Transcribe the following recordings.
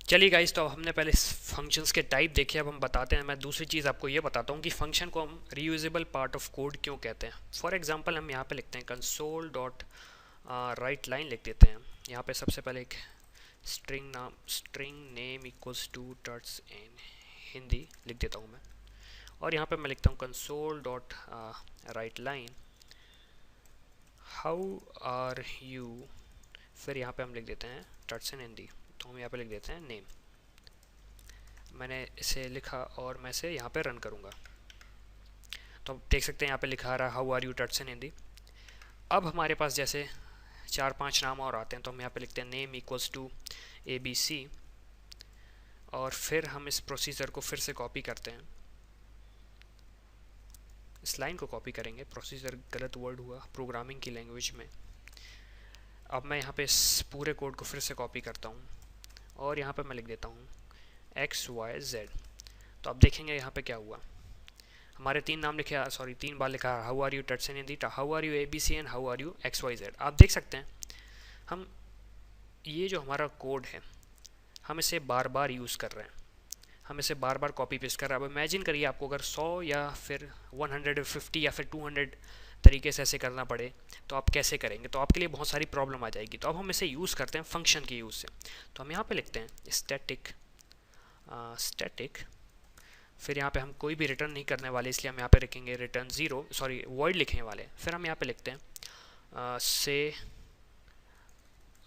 चलिए गाइस, तो अब हमने पहले फंक्शंस के टाइप देखे। अब हम बताते हैं, मैं दूसरी चीज़ आपको ये बताता हूँ कि फंक्शन को हम रीयूजेबल पार्ट ऑफ कोड क्यों कहते हैं। फॉर एग्जांपल हम यहाँ पे लिखते हैं कंसोल डॉट राइट लाइन लिख देते हैं। यहाँ पे सबसे पहले एक string name equals to टर्ट्स in Hindi लिख देता हूँ मैं। और यहाँ पे मैं लिखता हूँ console dot write line how are you. फिर यहाँ पे हम लिख देते हैं टर्ट्स इन हिंदी, तो हम यहाँ पे लिख देते हैं नेम। मैंने इसे लिखा और मैं इसे यहाँ पे रन करूँगा, तो आप देख सकते हैं यहाँ पे लिखा रहा हाउ आर यू टर्ट्स इन हिंदी। अब हमारे पास जैसे 4-5 नाम और आते हैं, तो हम यहाँ पे लिखते हैं नेम इक्वल्स टू ABC। और फिर हम इस प्रोसीजर को फिर से कॉपी करते हैं, इस लाइन को कॉपी करेंगे। प्रोसीजर गलत वर्ड हुआ प्रोग्रामिंग की लैंग्वेज में। अब मैं यहाँ पे इस पूरे कोड को फिर से कॉपी करता हूँ और यहाँ पे मैं लिख देता हूँ XYZ। तो अब देखेंगे यहाँ पे क्या हुआ। हमारे 3 नाम लिखे, सॉरी 3 बार लिखा है हाउ आर यू टर्ट्स in Hindi, how are you ABC and how are you XYZ। आप देख सकते हैं हम ये जो हमारा कोड है हम इसे बार बार यूज़ कर रहे हैं, हम इसे बार बार कॉपी पेस्ट कर रहे हैं। अब इमेजिन करिए आपको अगर 100 या फिर 150 या फिर 200 तरीके से ऐसे करना पड़े तो आप कैसे करेंगे, तो आपके लिए बहुत सारी प्रॉब्लम आ जाएगी। तो अब हम इसे यूज़ करते हैं फंक्शन के यूज़ से। तो हम यहाँ पे लिखते हैं स्टैटिक, फिर यहाँ पे हम कोई भी रिटर्न नहीं करने वाले, इसलिए हम यहाँ पे लिखेंगे रिटर्न 0, सॉरी वॉइड लिखने वाले। फिर हम यहाँ पे लिखते हैं से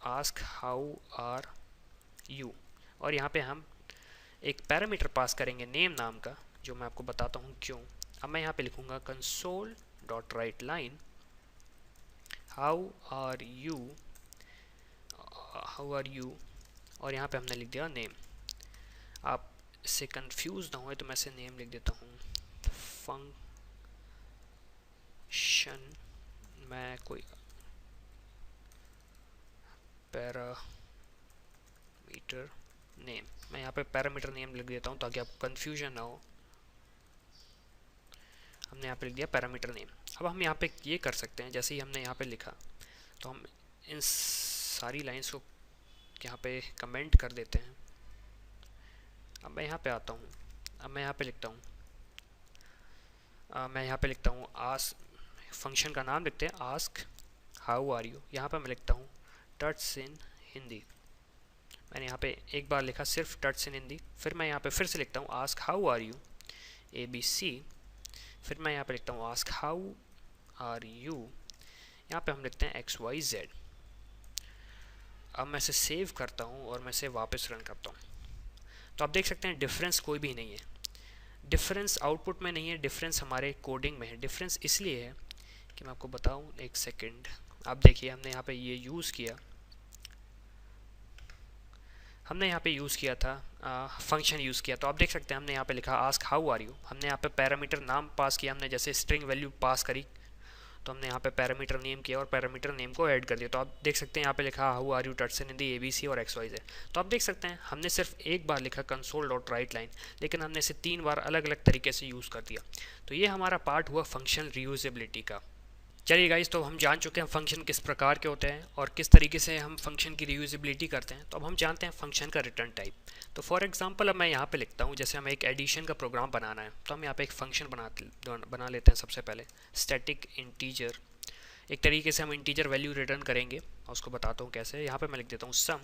आस्क हाउ आर यू, और यहाँ पे हम एक पैरामीटर पास करेंगे नेम नाम का, जो मैं आपको बताता हूँ क्यों। अब मैं यहाँ पे लिखूँगा console dot write line how are you, और यहाँ पे हमने लिख दिया नेम। आप इससे कंफ्यूज ना हो तो मैं इसे नेम लिख देता हूँ फंक्शन, मैं कोई पैरामीटर नेम, मैं यहाँ पे पैरामीटर नेम लिख देता हूँ ताकि आपको कंफ्यूजन ना हो। हमने यहाँ पे लिख दिया पैरामीटर नेम। अब हम यहाँ पे ये कर सकते हैं, जैसे ही हमने यहाँ पे लिखा तो हम इन सारी लाइंस को यहाँ पे कमेंट कर देते हैं। अब मैं यहाँ पे आता हूँ, अब मैं यहाँ पे लिखता हूँ आस्क, फंक्शन का नाम लिखते हैं आस्क हाउ आर यू। यहाँ पे मैं लिखता हूँ टर्ट्स इन हिंदी, मैंने यहाँ पे एक बार लिखा सिर्फ टर्ट्स इन हिंदी। फिर मैं यहाँ पे फिर से लिखता हूँ ask how are you ABC। फिर मैं यहाँ पे लिखता हूँ आस्क हाउ आर यू, यहाँ पे हम लिखते हैं XYZ। अब मैं इसे सेव करता हूँ और मैं इसे वापस रन करता हूँ, तो आप देख सकते हैं डिफरेंस कोई भी नहीं है। डिफरेंस आउटपुट में नहीं है, डिफरेंस हमारे कोडिंग में है। डिफरेंस इसलिए है कि मैं आपको बताऊँ, एक सेकेंड। आप देखिए हमने यहाँ पे ये यूज़ किया, हमने यहाँ पे यूज़ किया था फंक्शन यूज़ किया। तो आप देख सकते हैं हमने यहाँ पे लिखा आस्क हाउ आर यू, हमने यहाँ पे पैरामीटर नाम पास किया, हमने जैसे स्ट्रिंग वैल्यू पास करी तो हमने यहाँ पे पैरामीटर नेम किया और पैरामीटर नेम को ऐड कर दिया। तो आप देख सकते हैं यहाँ पे लिखा हाउ आर यू टर्ट्स इन हिंदी ABC और XYZ। तो आप देख सकते हैं हमने सिर्फ एक बार लिखा कंसोल डॉट राइट लाइन, लेकिन हमने इसे 3 बार अलग अलग तरीके से यूज़ कर दिया। तो ये हमारा पार्ट हुआ फंक्शन रीयूजेबिलिटी का। चलिए गाइस, तो हम जान चुके हैं फंक्शन किस प्रकार के होते हैं और किस तरीके से हम फंक्शन की रीयूजेबिलिटी करते हैं। तो अब हम जानते हैं फंक्शन का रिटर्न टाइप। तो फॉर एग्जांपल अब मैं यहाँ पे लिखता हूँ, जैसे हमें एक एडिशन का प्रोग्राम बनाना है, तो हम यहाँ पे एक फंक्शन बना लेते हैं। सबसे पहले स्टैटिक इंटीजर, एक तरीके से हम इंटीजर वैल्यू रिटर्न करेंगे और उसको बताता हूँ कैसे। यहाँ पे मैं लिख देता हूँ sum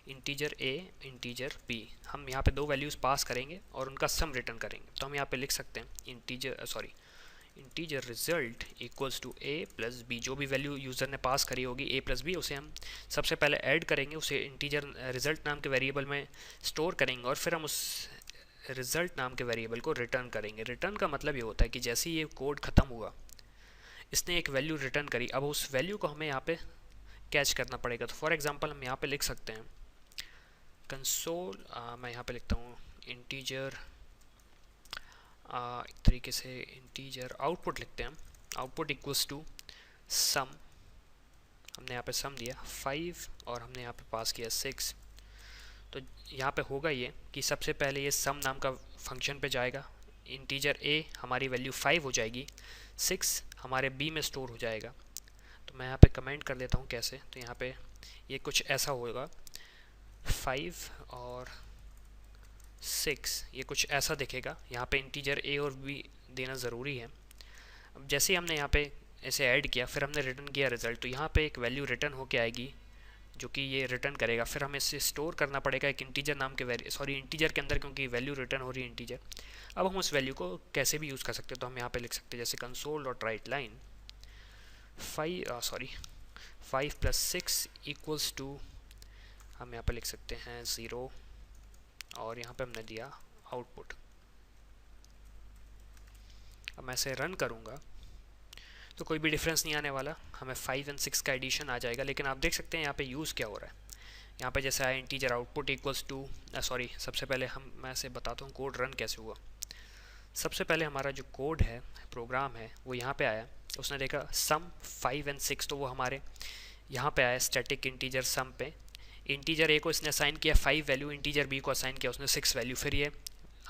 integer A integer B। हम यहाँ पे 2 वैल्यूज़ पास करेंगे और उनका सम रिटर्न करेंगे। तो हम यहाँ पे लिख सकते हैं integer result equals to A plus B। जो भी वैल्यू यूज़र ने पास करी होगी A प्लस B, उसे हम सबसे पहले ऐड करेंगे, उसे इंटीजर रिजल्ट नाम के वेरिएबल में स्टोर करेंगे और फिर हम उस रिजल्ट नाम के वेरिएबल को रिटर्न करेंगे। रिटर्न का मतलब ये होता है कि जैसे ही ये कोड ख़त्म हुआ, इसने एक वैल्यू रिटर्न करी, अब उस वैल्यू को हमें यहाँ पे कैच करना पड़ेगा। तो फॉर एग्जांपल हम यहाँ पे लिख सकते हैं कंसोल, मैं यहाँ पे लिखता हूँ इंटीजर, एक तरीके से इंटीजर आउटपुट लिखते हैं हम, आउटपुट इक्वल्स टू सम। हमने यहाँ पे सम दिया 5 और हमने यहाँ पे पास किया 6। तो यहाँ पे होगा ये कि सबसे पहले ये सम नाम का फंक्शन पे जाएगा, इंटीजर A हमारी वैल्यू 5 हो जाएगी, 6 हमारे B में स्टोर हो जाएगा। तो मैं यहाँ पे कमेंट कर देता हूँ कैसे। तो यहाँ पे ये कुछ ऐसा होगा 5 और 6, ये कुछ ऐसा दिखेगा। यहाँ पे इंटीजर ए और बी देना ज़रूरी है। अब जैसे ही हमने यहाँ पे ऐसे ऐड किया, फिर हमने रिटर्न किया रिज़ल्ट, तो यहाँ पे एक वैल्यू रिटर्न होके आएगी जो कि ये रिटर्न करेगा। फिर हमें इसे स्टोर करना पड़ेगा एक इंटीजर नाम के इंटीजर के अंदर, क्योंकि वैल्यू रिटर्न हो रही है इंटीजर। अब हम उस वैल्यू को कैसे भी यूज़ कर सकते हैं, तो हम यहाँ पे लिख सकते हैं जैसे console.writeLine 5 + 6 = हम यहाँ पे लिख सकते हैं 0, और यहाँ पे हमने दिया आउटपुट। अब मैं इसे रन करूँगा तो कोई भी डिफरेंस नहीं आने वाला, हमें 5 और 6 का एडिशन आ जाएगा। लेकिन आप देख सकते हैं यहाँ पे यूज़ क्या हो रहा है। यहाँ पे जैसे आया इंटीजर आउटपुट सबसे पहले मैं इसे बताता हूँ कोड रन कैसे हुआ। सबसे पहले हमारा जो कोड है, प्रोग्राम है, वो यहाँ पे आया। उसने देखा सम 5 और 6, तो वो हमारे यहाँ पे आया स्टैटिक इंटीजर सम पे। इंटीजर ए को इसने असाइन किया 5 वैल्यू, इंटीजर बी को असाइन किया उसने 6 वैल्यू। फिर ये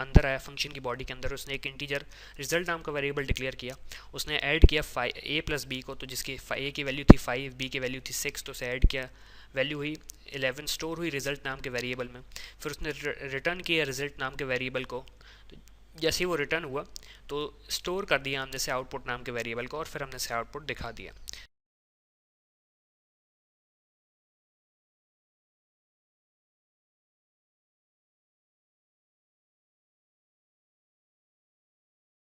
अंदर आया फंक्शन की बॉडी के अंदर, उसने एक इंटीजर रिजल्ट नाम का वेरिएबल डिक्लेयर किया। उसने ऐड किया a + b को, तो जिसकी a की वैल्यू थी 5, b की वैल्यू थी 6, तो उसे ऐड किया, वैल्यू हुई 11, स्टोर हुई रिजल्ट नाम के वेरिएबल में। फिर उसने रिटर्न किया रिजल्ट नाम के वेरिएबल को। तो जैसे ही वो रिटर्न हुआ तो स्टोर कर दिया हमने से आउटपुट नाम के वेरिएबल को, और फिर हमने से आउटपुट दिखा दिया।